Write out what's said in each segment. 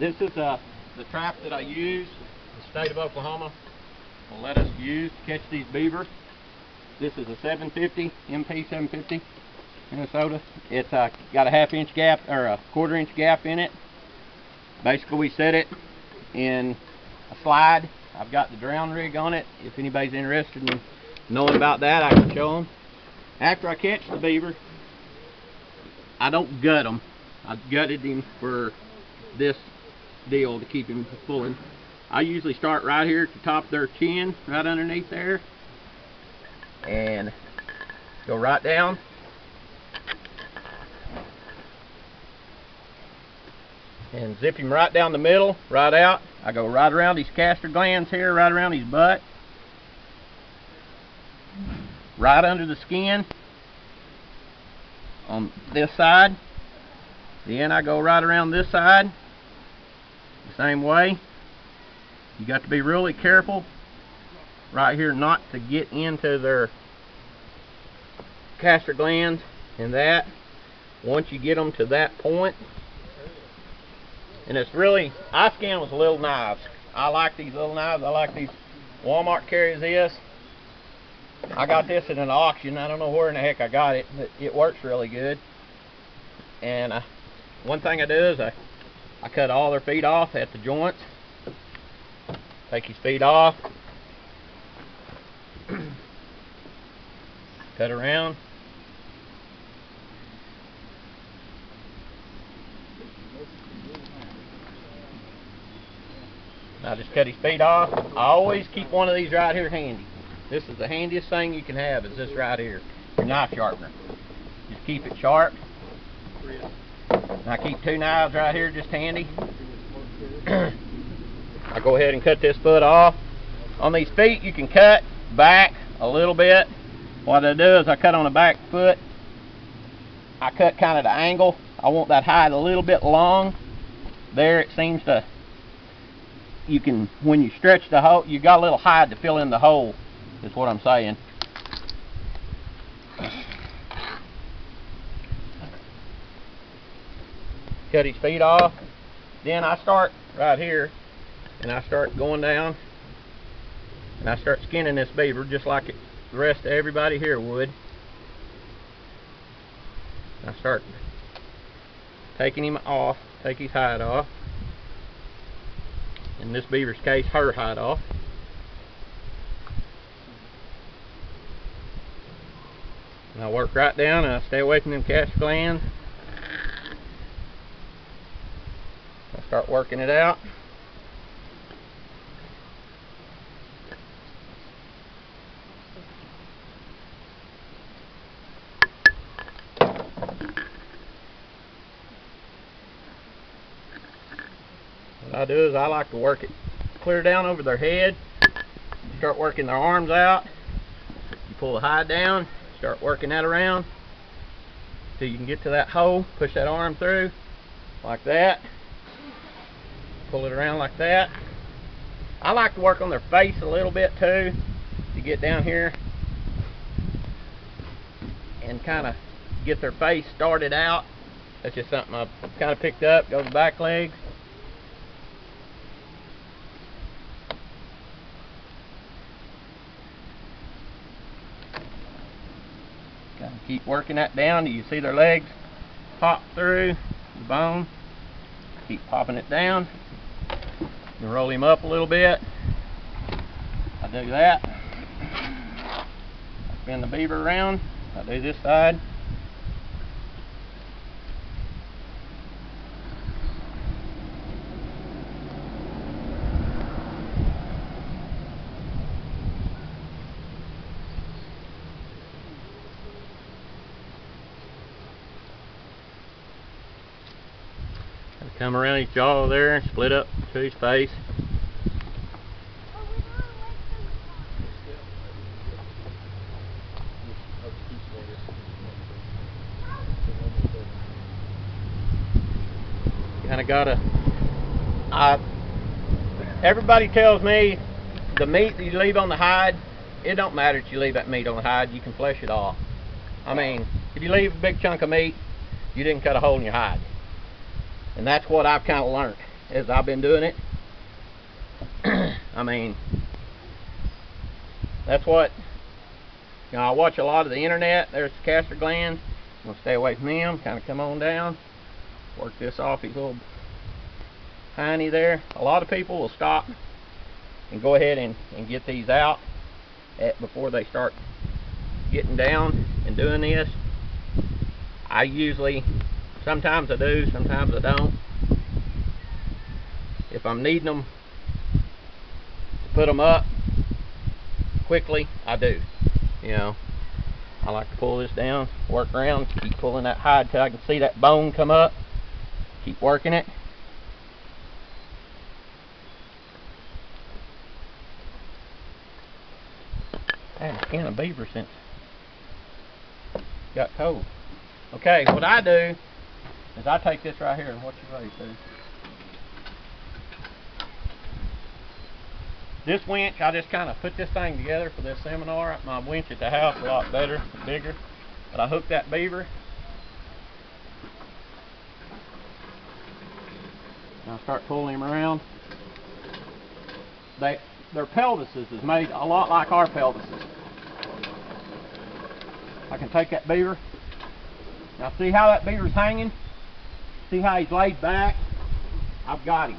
This is the trap that I use. The state of Oklahoma will let us use to catch these beavers. This is a 750, MP 750, Minnesota. It's got a ½ inch gap, or a ½ inch gap in it. Basically, we set it in a slide. I've got the drown rig on it. If anybody's interested in knowing about that, I can show them. After I catch the beaver, I don't gut them. I gutted him for this deal to keep him pulling. I usually start right here at the top of their chin, right underneath there, and go right down. And zip him right down the middle, right out. I go right around these castor glands here, right around his butt, right under the skin on this side. Then I go right around this side the same way. You got to be really careful right here not to get into their castor glands and that. Once you get them to that point, and it's really, I scan with little knives. I like these little knives. I like these. Walmart carries this. I got this at an auction. I don't know where in the heck I got it, but it works really good. And one thing I do is I cut all their feet off at the joints. Take his feet off. Cut around. I just cut his feet off. I always keep one of these right here handy. This is the handiest thing you can have, is this right here, your knife sharpener. Just keep it sharp. And I keep 2 knives right here just handy. I go ahead and cut this foot off. On these feet you can cut back a little bit. What I do is I cut on the back foot. I cut kind of the angle. I want that hide a little bit long. There it seems to, you can, when you stretch the hole, you got a little hide to fill in the hole, is what I'm saying. Cut his feet off. Then I start right here, and I start going down, and I start skinning this beaver just like the rest of everybody here would. I start taking him off, take his hide off. In this beaver's case, her hide off. And I work right down and I stay away from them castor glands. I start working it out. What I do is I like to work it clear down over their head. Start working their arms out. You pull the hide down, start working that around till you can get to that hole. Push that arm through like that. Pull it around like that. I like to work on their face a little bit too, to get down here and kind of get their face started out. That's just something I've kind of picked up. Go to the back legs. Gotta keep working that down. You see their legs pop through the bone. Keep popping it down. You roll him up a little bit. I do that. I spin the beaver around. I do this side. Come around his jaw there and split up to his face. Kind of gotta. Everybody tells me the meat that you leave on the hide, it don't matter if you leave that meat on the hide. You can flesh it off. I mean, if you leave a big chunk of meat, you didn't cut a hole in your hide. And that's what I've kind of learned. as I've been doing it. I mean, that's what, you know, I watch a lot of the internet. There's the castor glands. I'm going to stay away from them. Kind of come on down. Work this off his little hiney there. A lot of people will stop and go ahead and get these out before they start getting down and doing this. I usually, sometimes I do, sometimes I don't. If I'm needing them to put them up quickly, I do. You know, I like to pull this down, work around, keep pulling that hide till I can see that bone come up. Keep working it. I haven't skinned a beaver since it got cold. Okay, what I do is I take this right here and what you ready to. This winch, I just kind of put this thing together for this seminar. My winch at the house is a lot better, bigger. But I hooked that beaver. And I start pulling him around. Their pelvises is made a lot like our pelvises. I can take that beaver. Now see how that beaver's hanging? See how he's laid back? I've got him.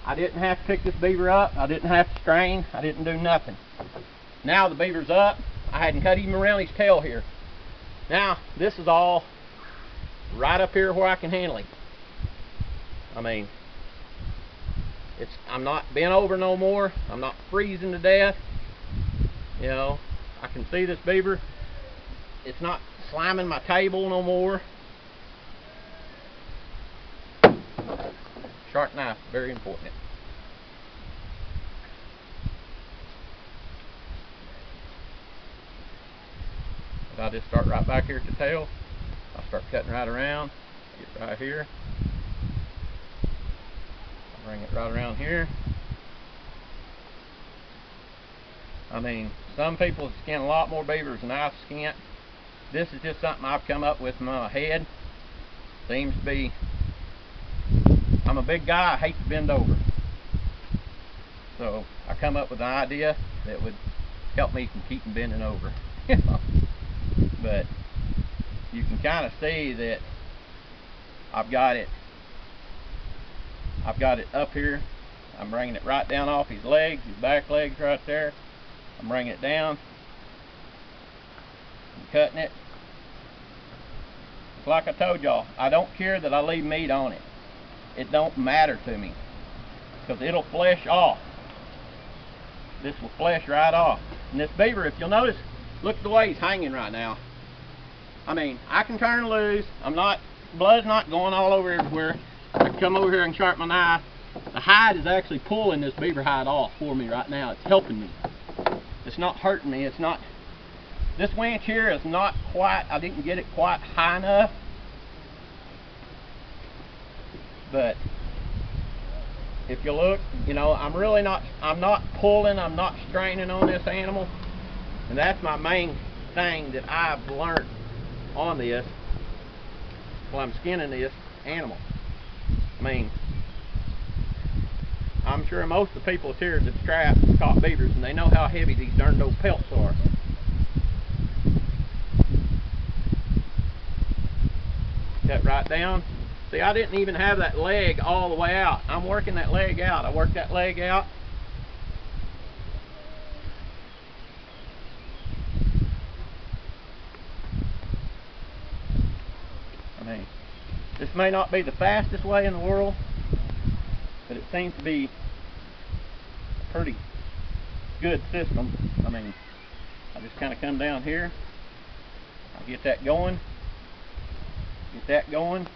I didn't have to pick this beaver up. I didn't have to strain. I didn't do nothing. Now the beaver's up. I hadn't cut even around his tail here. Now this is all right up here where I can handle him. I mean, I'm not bent over no more. I'm not freezing to death. You know, I can see this beaver. It's not slamming my table no more. Sharp knife, very important. But I just start right back here at the tail. I start cutting right around. Get right here. Bring it right around here. I mean, some people skin a lot more beavers than I've skinned. This is just something I've come up with in my head. Seems to be, I'm a big guy, I hate to bend over. So I come up with an idea that would help me from keeping bending over. But you can kind of see that I've got it up here. I'm bringing it right down off his legs, his back legs right there. I'm bringing it down. I'm cutting it. Like I told y'all, I don't care that I leave meat on it. It don't matter to me, because it'll flesh off. This will flesh right off. And this beaver, if you'll notice, look at the way he's hanging right now. I mean, I can turn loose. Blood's not going all over everywhere. I can come over here and sharpen my knife. The hide is actually pulling this beaver hide off for me right now. It's helping me. It's not hurting me. It's not. This winch here is not quite, I didn't get it quite high enough. But if you look, you know, I'm not pulling, I'm not straining on this animal. And that's my main thing that I've learned on this while I'm skinning this animal. I mean, I'm sure most of the people here that trap and caught beavers, and they know how heavy these darn old pelts are. Cut right down. See, I didn't even have that leg all the way out. I'm working that leg out. I worked that leg out. I mean, this may not be the fastest way in the world, but it seems to be a pretty good system. I mean, I just kind of come down here. I get that going. Get that going.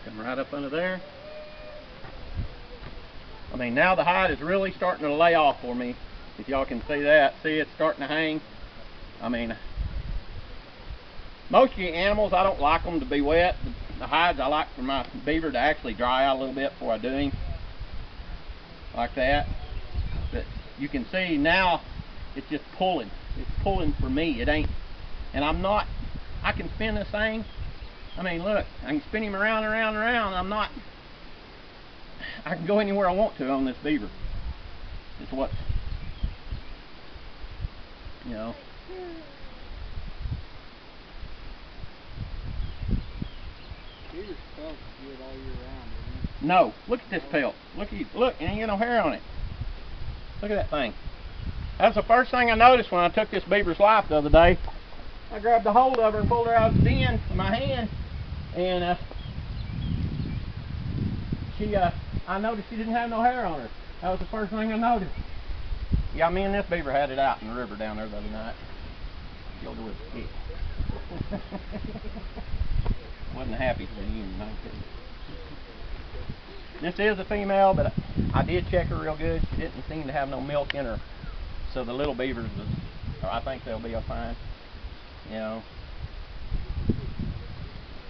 Come right up under there. I mean, now the hide is really starting to lay off for me. If y'all can see that. See, it's starting to hang. I mean, most of the animals, I don't like them to be wet. The hides I like for my beaver to actually dry out a little bit before I do him. Like that. But you can see now it's just pulling. It's pulling for me. It ain't. And I can spin this thing I mean, look, I can spin him around and around and around. I can go anywhere I want to on this beaver. It's what, you know. Beaver's pelt's good all year round, isn't it? No, look at this pelt. Look, it ain't got no hair on it. Look at that thing. That's the first thing I noticed when I took this beaver's life the other day. I grabbed a hold of her and pulled her out of the den with my hand, and I noticed she didn't have no hair on her. That was the first thing I noticed. Yeah, me and this beaver had it out in the river down there the other night. Killed her with a stick. Wasn't happy for you, no kidding. This is a female, but I did check her real good. She didn't seem to have no milk in her. So the little beavers, I think they'll be fine. You know.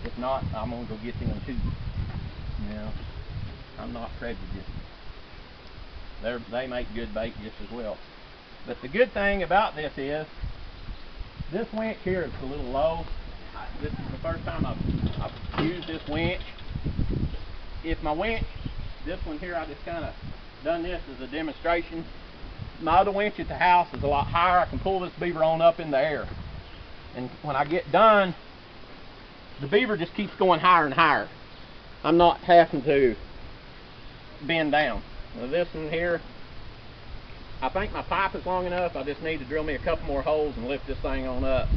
If not, I'm gonna go get them too. You know. I'm not prejudiced. They make good bait just as well. But the good thing about this is, this winch here is a little low. This is the first time I've used this winch. If my winch, this one here, I just kind of done this as a demonstration. My other winch at the house is a lot higher. I can pull this beaver on up in the air. And when I get done, the beaver just keeps going higher and higher. I'm not having to bend down. Now this one here, I think my pipe is long enough. I just need to drill me a couple more holes and lift this thing on up.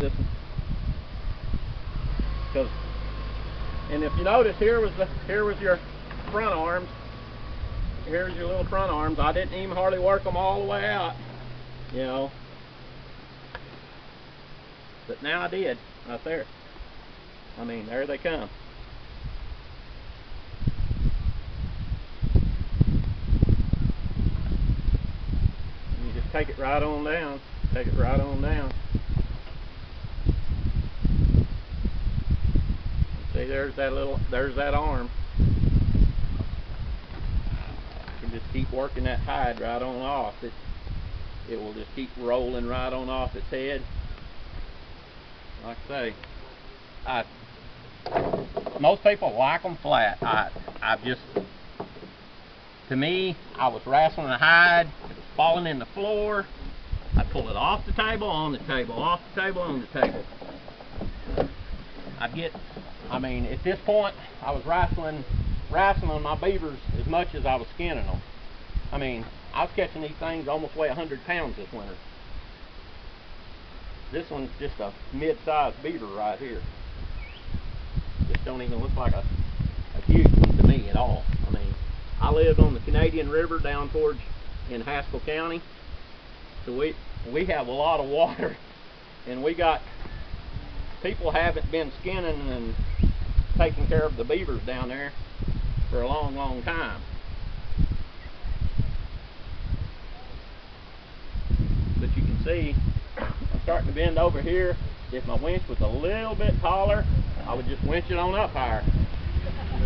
And if you notice, here was your front arms. Here's your little front arms. I didn't even hardly work them all the way out, you know. But now I did, right there. I mean, there they come. You just take it right on down. Take it right on down. See, there's that arm. You can just keep working that hide right on off. It will just keep rolling right on off its head. Like I say, most people like them flat. To me, I was wrestling a hide. It was falling in the floor. I pull it off the table, on the table, off the table, on the table. I mean, at this point, I was wrestling my beavers as much as I was skinning them. I mean, I was catching these things almost weigh 100 pounds this winter. This one's just a mid-sized beaver right here. This don't even look like a huge one to me at all. I mean, I live on the Canadian River down towards in Haskell County. So we have a lot of water, and people haven't been skinning and taking care of the beavers down there for a long, long time. But you can see, I'm starting to bend over here. If my winch was a little bit taller, I would just winch it on up higher.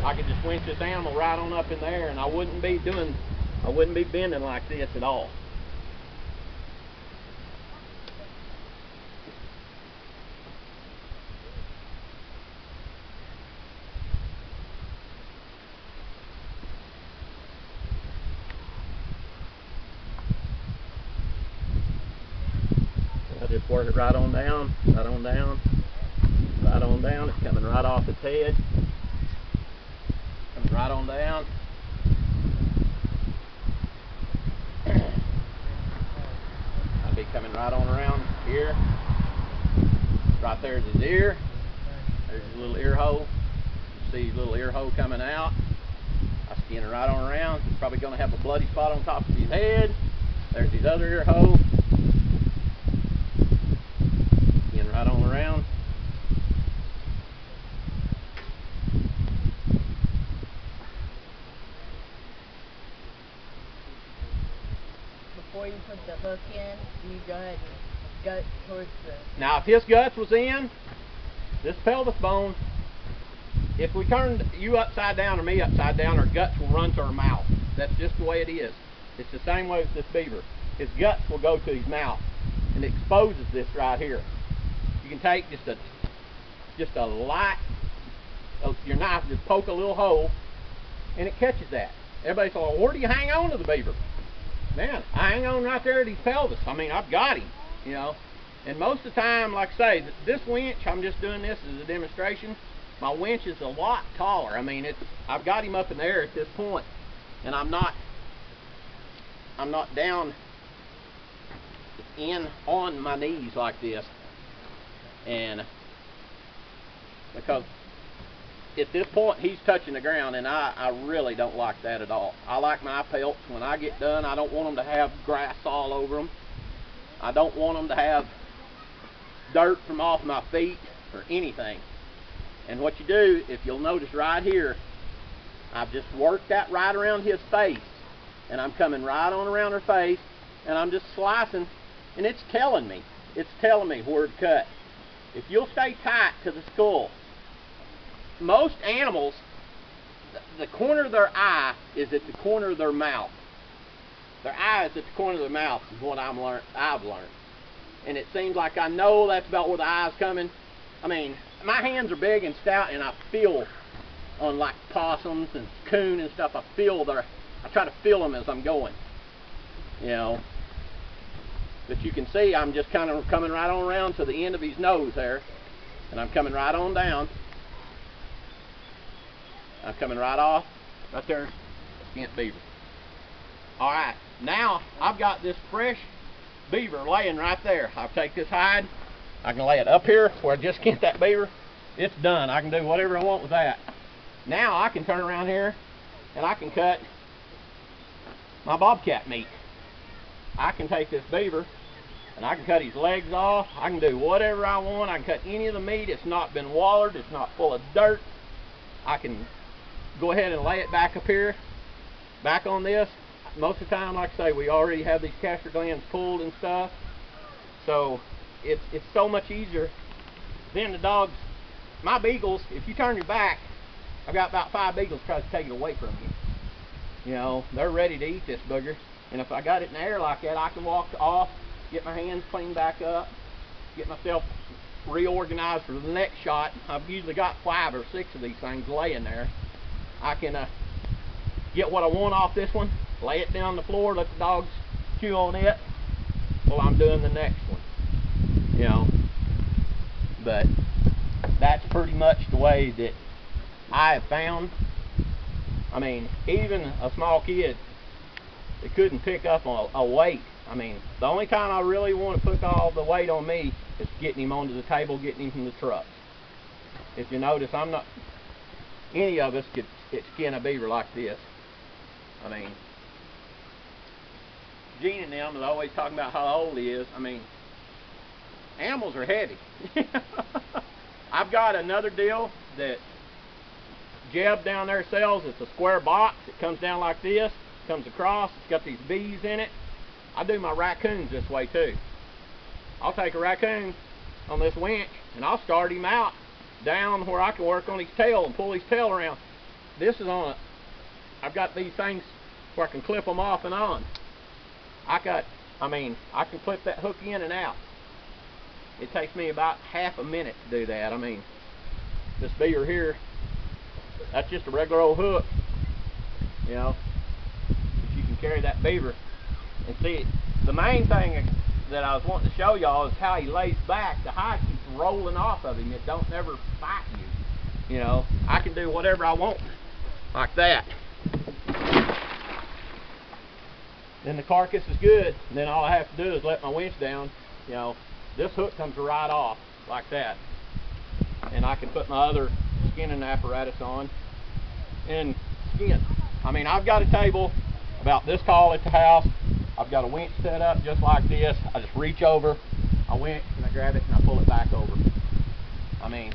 I could just winch this animal right on up in the air, and I wouldn't be bending like this at all. I just work it right on down, right on down, right on down. It's coming right off its head. Coming right on down. I'll be coming right on around here. Right there's his ear. There's his little ear hole. You see his little ear hole coming out. I skin it right on around. He's probably going to have a bloody spot on top of his head. There's his other ear hole. Skin right on around. Before you put the hook in, you go ahead and gut towards the... Now if his guts was in, this pelvis bone, if we turned you upside down or me upside down, our guts will run to our mouth. That's just the way it is. It's the same way with this beaver. His guts will go to his mouth and it exposes this right here. You can take just a light your knife, just poke a little hole, and it catches that. Everybody says, well, where do you hang on to the beaver? Man, I hang on right there at his pelvis. I mean, I've got him, you know. And most of the time, like I say, this winch, I'm just doing this as a demonstration. My winch is a lot taller. I mean, I've got him up in the air at this point, and I'm not down in on my knees like this. And because at this point he's touching the ground, and I really don't like that at all. I like my pelts, when I get done, I don't want them to have grass all over them. I don't want them to have dirt from off my feet or anything. And what you do, if you'll notice right here, I've just worked that right around his face, and I'm coming right on around her face, and I'm just slicing, and it's telling me where to cut. If you'll stay tight to the skull, most animals, the corner of their eye is at the corner of their mouth. Their eye is at the corner of their mouth is what I've learned. And it seems like I know that's about where the eye's coming. I mean, my hands are big and stout, and I feel on like possums and coon and stuff, I try to feel them as I'm going, you know. But you can see I'm just kind of coming right on around to the end of his nose there, and I'm coming right on down. I'm coming right off, right there, skint beaver. Alright, now I've got this fresh beaver laying right there. I'll take this hide, I can lay it up here where I just skinned that beaver. It's done. I can do whatever I want with that. Now I can turn around here and I can cut my bobcat meat. I can take this beaver and I can cut his legs off. I can do whatever I want. I can cut any of the meat. It's not been watered. It's not full of dirt. I can go ahead and lay it back up here, back on this. Most of the time, like I say, we already have these castor glands pulled and stuff. So it's so much easier. Then the dogs, my beagles, if you turn your back, I've got about 5 beagles try to take it away from you. You know, they're ready to eat this booger. And if I got it in the air like that, I can walk off, get my hands cleaned back up, get myself reorganized for the next shot. I've usually got 5 or 6 of these things laying there. I can get what I want off this one, lay it down on the floor, let the dogs chew on it while I'm doing the next one. You know, but that's pretty much the way that I have found. I mean, even a small kid that couldn't pick up a weight. I mean, the only time I really want to put all the weight on me is getting him onto the table, getting him from the truck. If you notice, I'm not, any of us could skin a beaver like this. I mean, Gene and them is always talking about how old he is. I mean, animals are heavy. I've got another deal that Jeb down there sells. It's a square box. It comes down like this, comes across. It's got these bees in it. I do my raccoons this way too. I'll take a raccoon on this winch and I'll start him out down where I can work on his tail and pull his tail around. This is on I've got these things where I can clip them off and on. I can clip that hook in and out. It takes me about half a minute to do that. I mean, this beaver here, that's just a regular old hook, you know. If you can carry that beaver and see it. The main thing that I was wanting to show y'all is how he lays back. The hide keeps rolling off of him. It don't never fight you. You know, I can do whatever I want like that. Then the carcass is good. And then all I have to do is let my winch down. You know, this hook comes right off like that. And I can put my other skinning apparatus on and skin. I mean, I've got a table about this tall at the house. I've got a winch set up just like this. I just reach over, I winch and I grab it and I pull it back over. I mean,